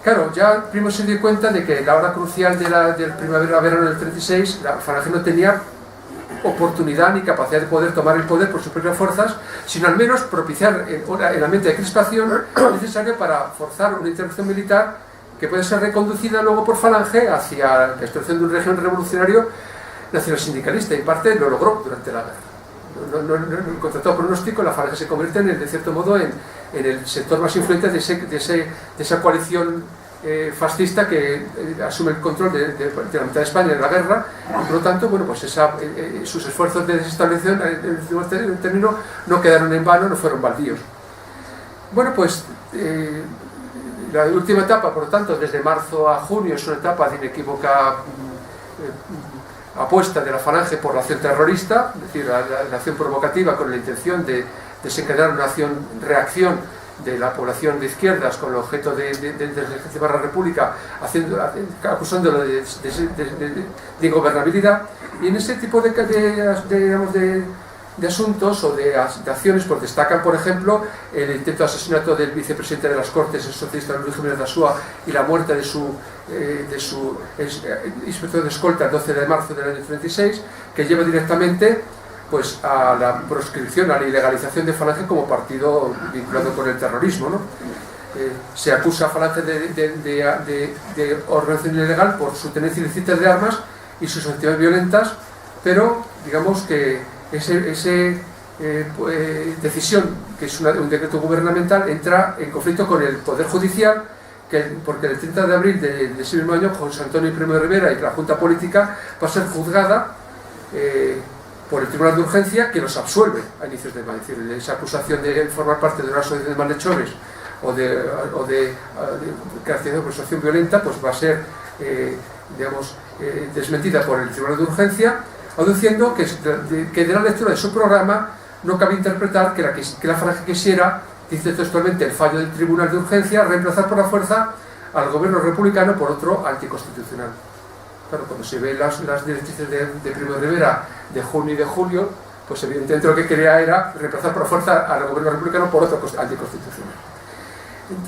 Claro, ya Primo se dio cuenta de que la hora crucial del primavera-verano del 36, la Falange no tenía oportunidad ni capacidad de poder tomar el poder por sus propias fuerzas, sino al menos propiciar el ambiente de crispación necesario para forzar una intervención militar que puede ser reconducida luego por Falange hacia la destrucción de un régimen revolucionario nacional sindicalista, y en parte lo logró durante la guerra. Contra todo pronóstico, la Falange se convierte de cierto modo en el sector más influyente de esa coalición fascista que asume el control de la mitad de España en la guerra, y por lo tanto, bueno, pues sus esfuerzos de desestabilización en término no quedaron en vano, no fueron baldíos. Bueno, pues la última etapa, por lo tanto, desde marzo a junio, es una etapa de inequívoca apuesta de la Falange por la acción terrorista, es decir, la acción provocativa con la intención de desencadenar una reacción de la población de izquierdas con el objeto de legitimar la República, acusándolo de ingobernabilidad. Y en ese tipo de asuntos o de acciones, pues destacan, por ejemplo, el intento de asesinato del vicepresidente de las Cortes, el socialista Luis Jiménez de Asúa, y la muerte de su inspector de escolta el 12 de marzo del año 36, que lleva directamente pues a la proscripción, a la ilegalización de Falange como partido vinculado con el terrorismo, ¿no? Se acusa a Falange de organización ilegal por su tenencia ilícita de armas y sus actividades violentas, pero digamos que esa decisión, que es un decreto gubernamental, entra en conflicto con el Poder Judicial, porque el 30 de abril de ese mismo año José Antonio Primo de Rivera y la Junta Política va a ser juzgada por el Tribunal de Urgencia, que los absuelve a inicios de mayo. Es decir, esa acusación de formar parte de una asociación de malhechores o de caracterización por asociación violenta, pues va a ser desmentida por el Tribunal de Urgencia, aduciendo que de la lectura de su programa no cabe interpretar que la Falange quisiera, dice textualmente el fallo del Tribunal de Urgencia, reemplazar por la fuerza al gobierno republicano por otro anticonstitucional. Claro, cuando se ven las directrices de Primo de Rivera de junio y de julio, pues evidentemente lo que quería era reemplazar por fuerza al gobierno republicano por otro anticonstitucional.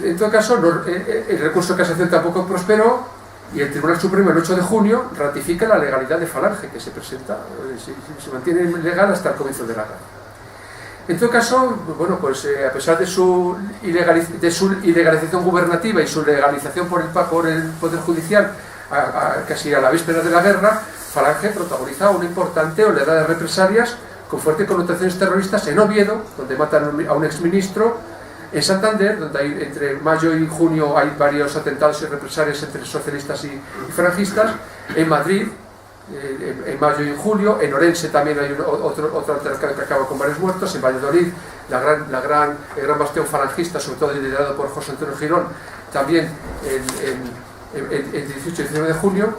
En todo caso, el recurso de casación tampoco prosperó, y el Tribunal Supremo el 8 de junio ratifica la legalidad de Falange, que se presenta, se mantiene legal hasta el comienzo de la guerra. En todo caso, bueno, pues a pesar de su ilegalización gubernativa y su legalización por el Poder Judicial, casi a la víspera de la guerra, Falange protagoniza una importante oleada de represalias con fuertes connotaciones terroristas en Oviedo, donde matan a un exministro; en Santander, donde entre mayo y junio hay varios atentados y represalias entre socialistas y falangistas; en Madrid, en mayo y en julio; en Orense también hay otro atentado que acaba con varios muertos; en Valladolid, el gran bastión falangista, sobre todo liderado por José Antonio Girón, también el 18 y 19 de junio.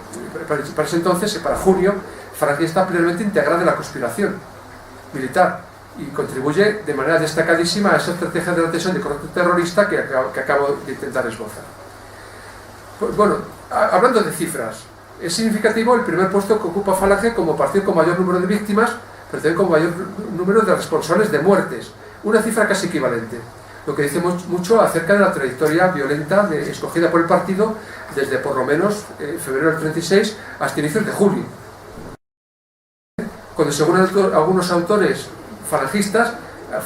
Para ese entonces, para junio, Falange está plenamente integrada en la conspiración militar y contribuye de manera destacadísima a esa estrategia de la tensión de corte terrorista que acabo de intentar esbozar. Pues, bueno, hablando de cifras, es significativo el primer puesto que ocupa Falange como partido con mayor número de víctimas, pero también con mayor número de responsables de muertes, una cifra casi equivalente, lo que dice mucho acerca de la trayectoria violenta escogida por el partido desde por lo menos febrero del 36 hasta inicios de julio, cuando, según algunos autores falangistas,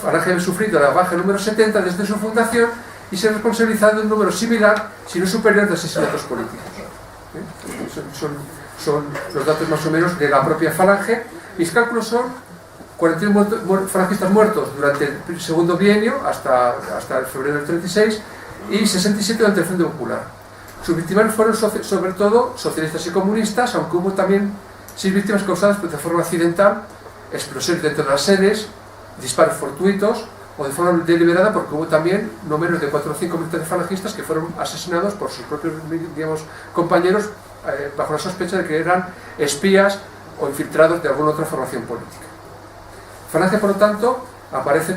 Falange ha sufrido la baja número 70 desde su fundación y se ha responsabilizado de un número similar, si no superior, de asesinatos políticos. Son los datos más o menos de la propia Falange. Mis cálculos son 41 falangistas muertos durante el segundo bienio, hasta el febrero del 36, y 67 durante el Frente Popular. Sus víctimas fueron sobre todo socialistas y comunistas, aunque hubo también 6 víctimas causadas de forma accidental, explosiones dentro de las sedes, disparos fortuitos o de forma deliberada, porque hubo también no menos de 4 o 5 militares falangistas que fueron asesinados por sus propios, compañeros, bajo la sospecha de que eran espías o infiltrados de alguna otra formación política. Falange, por lo tanto, aparece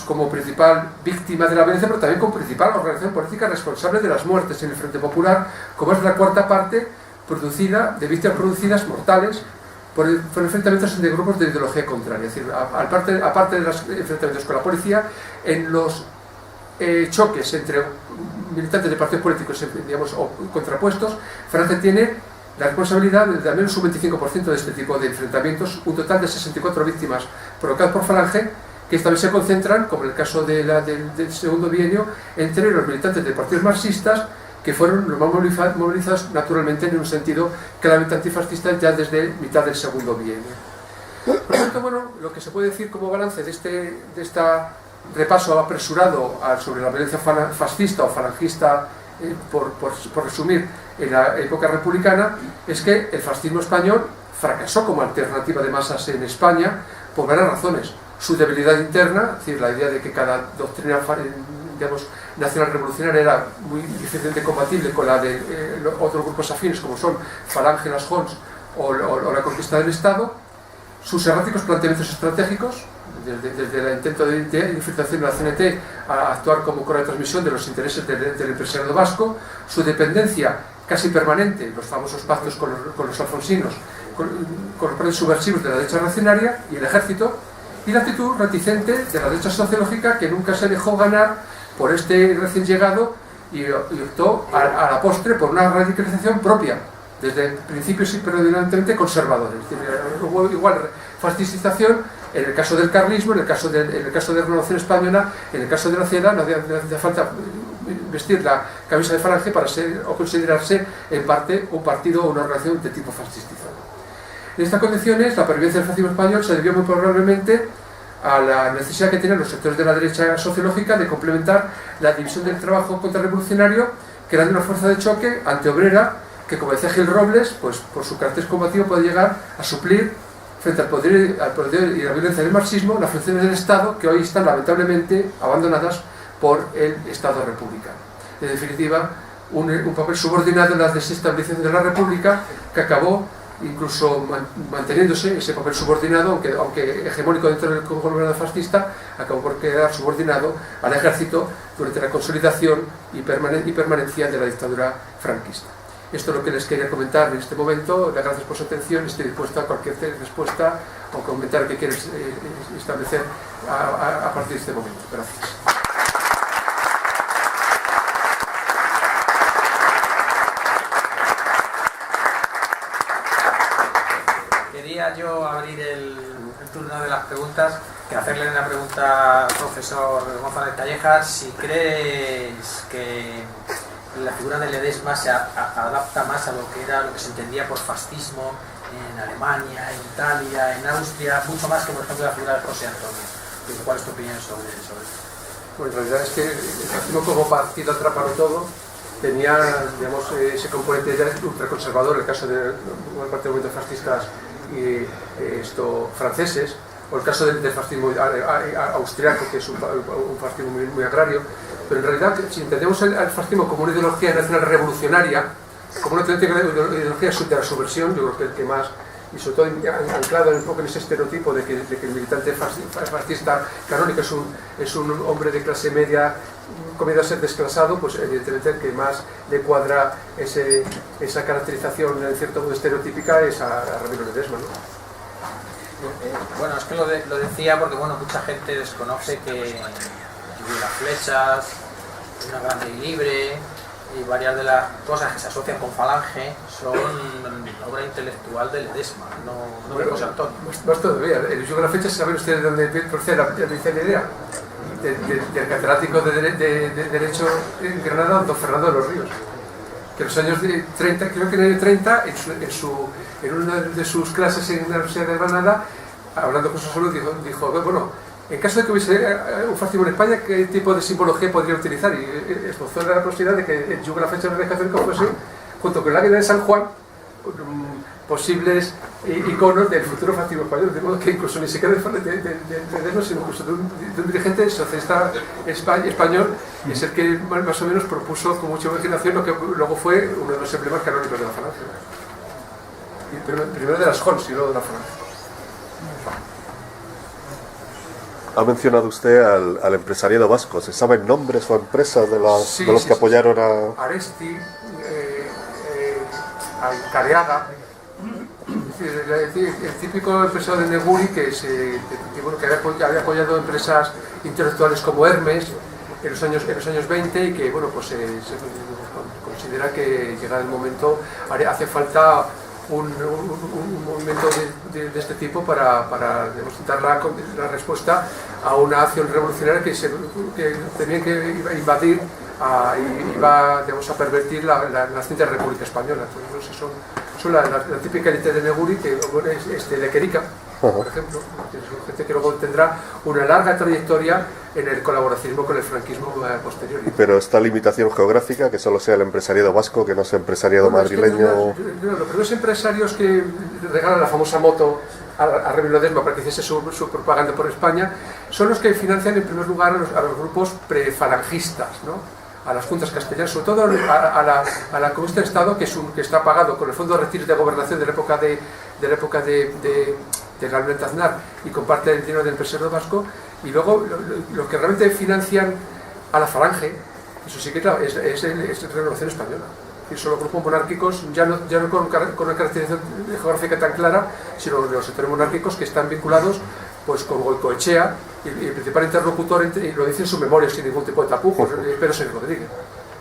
como principal víctima de la violencia, pero también como principal organización política responsable de las muertes en el Frente Popular, como es la cuarta parte de víctimas producidas mortales por enfrentamientos entre grupos de ideología contraria. Es decir, aparte de los enfrentamientos con la policía, en los choques entre militantes de partidos políticos, digamos, o contrapuestos, Falange tiene la responsabilidad de al menos un 25% de este tipo de enfrentamientos, un total de 64 víctimas provocadas por Falange, que esta vez se concentran, como en el caso del segundo bienio, entre los militantes de partidos marxistas, que fueron los más movilizados naturalmente en un sentido claramente antifascista ya desde mitad del segundo bienio. Por lo tanto, bueno, lo que se puede decir como balance de este repaso apresurado sobre la violencia fascista o falangista, por resumir, en la época republicana, es que el fascismo español fracasó como alternativa de masas en España por varias razones. Su debilidad interna, es decir, la idea de que cada doctrina, digamos, nacional revolucionaria era muy difícilmente compatible con la de otros grupos afines como son Falange, las Jons o la conquista del Estado, sus erráticos planteamientos estratégicos, desde el intento de infiltración de la CNT a actuar como correa de transmisión de los intereses del empresariado vasco, su dependencia casi permanente, los famosos pactos con los alfonsinos, con los planes subversivos de la derecha reaccionaria y el ejército, y la actitud reticente de la derecha sociológica, que nunca se dejó ganar por este recién llegado y optó a la postre por una radicalización propia, desde principios y predominantemente conservadores. Hubo igual fascistización en el caso del carlismo, en el caso de la Revolución Española, en el caso de la CEDA. No hacía falta vestir la camisa de Falange para ser o considerarse en parte un partido o una organización de tipo fascistizado. En estas condiciones, la pervivencia del fascismo español se debió muy probablemente a la necesidad que tenían los sectores de la derecha sociológica de complementar la división del trabajo contrarrevolucionario, que era de una fuerza de choque antiobrera, que, como decía Gil Robles, pues por su carácter combativo puede llegar a suplir, frente al poder y la violencia del marxismo, las funciones del Estado, que hoy están lamentablemente abandonadas por el Estado republicano. En definitiva, un papel subordinado en la desestabilización de la República, que acabó incluso manteniéndose ese papel subordinado, aunque hegemónico dentro del gobierno fascista, acabó por quedar subordinado al ejército durante la consolidación y permanencia de la dictadura franquista. Esto es lo que les quería comentar en este momento. Gracias por su atención. Estoy dispuesto a cualquier respuesta o comentario que quieras establecer a partir de este momento. Gracias. Quería yo abrir el turno de las preguntas, que hacerle una pregunta al profesor González Callejas, si crees que la figura de Ledesma se adapta más a lo que se entendía por fascismo en Alemania, en Italia, en Austria, mucho más que, por ejemplo, la figura de José Antonio. ¿Cuál es tu opinión sobre esto? Pues en realidad es que el fascismo, como partido atrapado todo, tenía, digamos, ese componente ultraconservador, el caso de una parte de movimientos fascistas franceses, o el caso del fascismo austriaco, que es un fascismo muy agrario. Pero en realidad, si entendemos el fascismo como una ideología nacional revolucionaria, como una auténtica ideología de la subversión, yo creo que el que más, y sobre todo anclado un poco en ese estereotipo de que el militante fascista canónico es un hombre de clase media comido a ser desclasado, pues evidentemente el que más le cuadra esa caracterización en cierto modo estereotípica es a Ramiro Ledesma, ¿no? Bueno, es que lo decía porque mucha gente desconoce que Lluvia flechas, Una grande y libre y varias de las cosas que se asocian con Falange son obra intelectual de Ledesma, no de José Antonio. Más todavía, el Lluvia flechas, ¿saben ustedes de dónde procede la idea? Del catedrático de Derecho en Granada, don Fernando de los Ríos, que en los años 30, creo que en el año 30, en una de sus clases en la Universidad de Granada, hablando con su salud, dijo, bueno, en caso de que hubiese un fascismo en España, ¿qué tipo de simbología podría utilizar? Y esbozó la posibilidad de que el yugo de la fecha de la católica fuese, junto con el águila de San Juan, posibles iconos del futuro fascismo español, de modo que incluso ni siquiera de Ledesma, sino incluso de un dirigente socialista español, es el que más o menos propuso con mucha imaginación lo que luego fue uno de los emblemas canónicos de la Falange. Primero de las Jons y luego de la Falange. Ha mencionado usted al empresariado vasco. ¿Se saben nombres o empresas de los que apoyaron a...? Aresti, Careaga, el típico empresario de Neguri que había apoyado empresas intelectuales como Hermes, en los años 20 y que bueno, pues se considera que llegado el momento hace falta un movimiento de este tipo para dar la respuesta a una acción revolucionaria que tenía que invadir y va, digamos, a pervertir la naciente República Española. Entonces, son la típica élite de Neguri, que es de Lequerica, por ejemplo, que es gente que luego tendrá una larga trayectoria en el colaboracionismo con el franquismo posterior. Pero esta limitación geográfica, que solo sea el empresariado vasco, que no sea empresariado madrileño... Los primeros empresarios que regalan la famosa moto a Remy Ledesma para que hiciese su propaganda por España, son los que financian en primer lugar a los grupos prefalangistas, ¿no? A las juntas castellanas, sobre todo a la Comisión de Estado, que está pagado con el Fondo de Retiros de Gobernación de la época de Gabriel Aznar, y comparte el dinero del empresario vasco. Y luego lo que realmente financian a la falange, eso sí que claro, es Renovación Española. Y son los grupos monárquicos, ya no con una caracterización geográfica tan clara, sino los sectores monárquicos que están vinculados pues con Goicoechea, y el principal interlocutor, y lo dice en su memoria sin ningún tipo de tapujos, Pedro Sáenz Rodríguez.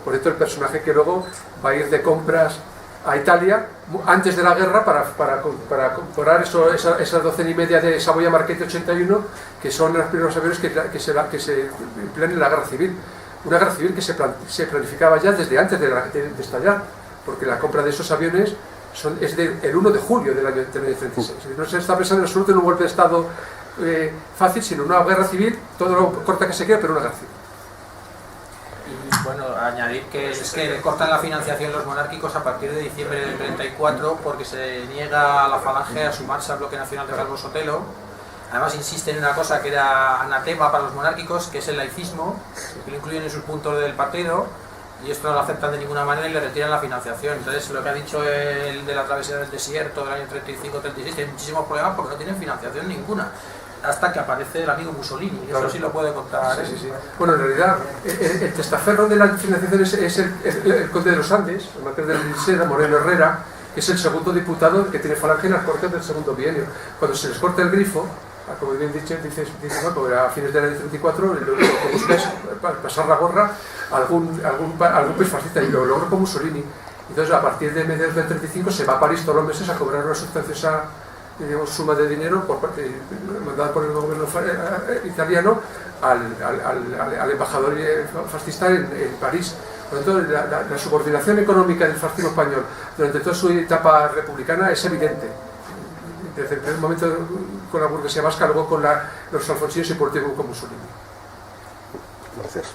Por cierto, el personaje que luego va a ir de compras a Italia antes de la guerra para comprar esa docena y media de Savoia Marquette 81, que son los primeros aviones que se emplean en la guerra civil. Una guerra civil que se planificaba ya desde antes de estallar, porque la compra de esos aviones es del 1 de julio del año 36. No se está pensando en absoluto en un golpe de Estado fácil, sino una guerra civil, todo lo corta que se quede, pero una guerra civil. Y bueno, añadir que es que le cortan la financiación los monárquicos a partir de diciembre del 34 porque se niega a la falange a sumarse al bloque nacional de Calvo Sotelo. Además insisten en una cosa que era anatema para los monárquicos, que es el laicismo, que lo incluyen en sus puntos del partido, y esto no lo aceptan de ninguna manera y le retiran la financiación. Entonces, lo que ha dicho el de la travesía del desierto del año 35-36, tiene muchísimos problemas porque no tienen financiación ninguna, hasta que aparece el amigo Mussolini, y claro. Eso sí lo puede contar. Sí. Bueno, en realidad, el testaferro de la financiación es el conde de los Andes, el marqués de Lisera, Moreno Herrera, que es el segundo diputado que tiene falange en las Cortes del segundo bienio. Cuando se les corta el grifo, como bien dices, bueno, a fines del año 34, lo que busca es pasar la gorra a algún país fascista, y lo logró con Mussolini. Entonces, a partir de mediados del 35 se va a París todos los meses a cobrar una sustanciosa, digamos, suma de dinero mandada por el gobierno italiano al embajador fascista en París. Por lo tanto, la subordinación económica del fascismo español durante toda su etapa republicana es evidente. Desde el primer momento con la burguesía vasca, luego con los alfonsinos y por último con Mussolini. Gracias.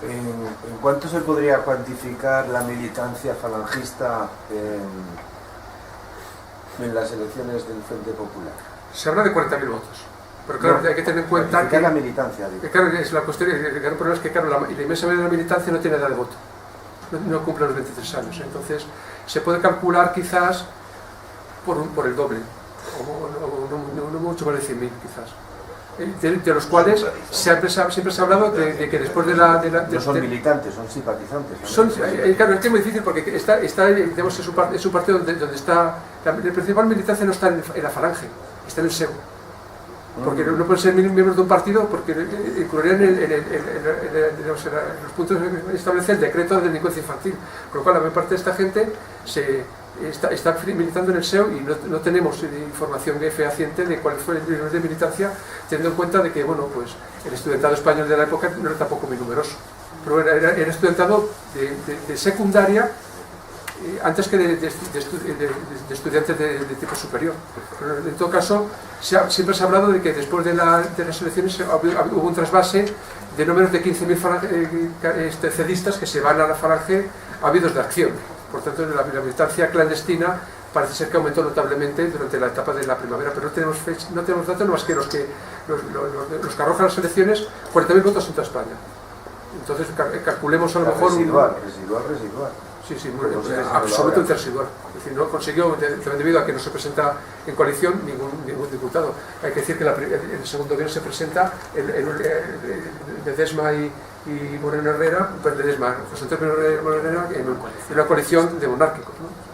¿En cuánto se podría cuantificar la militancia falangista en las elecciones del Frente Popular? Se habla de 40.000 votos. Pero claro, hay que tener en cuenta que la militancia, claro, es la cuestión, el gran problema es que claro, la inmensa mayoría de la militancia no tiene edad de voto, no cumple los 23 años. Entonces, se puede calcular quizás por el doble, o no mucho más de 100.000 quizás, de los cuales siempre se ha hablado de que después de la... no son militantes, son simpatizantes. Claro, es que es muy difícil porque está digamos, es un partido donde está... La principal militancia no está en la falange, está en el SEO. Porque no pueden ser miembros de un partido porque incluirían en los puntos que establece el decreto de delincuencia infantil. Con lo cual, la mayor parte de esta gente está militando en el SEO y no tenemos información fehaciente de cuál fue el nivel de militancia, teniendo en cuenta de que bueno, pues, el estudiantado español de la época no era tampoco muy numeroso. Pero era estudiantado de secundaria antes que de estudiantes de tipo superior. Pero en todo caso, siempre se ha hablado de que después de las elecciones hubo un trasvase de no menos de 15.000 cedistas que se van a la falange ávidos de acción. Por tanto, la militancia clandestina parece ser que aumentó notablemente durante la etapa de la primavera, pero no tenemos datos más que los que arrojan las elecciones, 40.000 votos en toda España. Entonces, calculemos a lo mejor... Residual. Sí, absolutamente residual. Es decir, no consiguió, debido a que no se presenta en coalición ningún diputado. Hay que decir que en el segundo gobierno se presenta Ledesma y Moreno Herrera, José Antonio Moreno Herrera en una coalición de monárquicos, ¿no?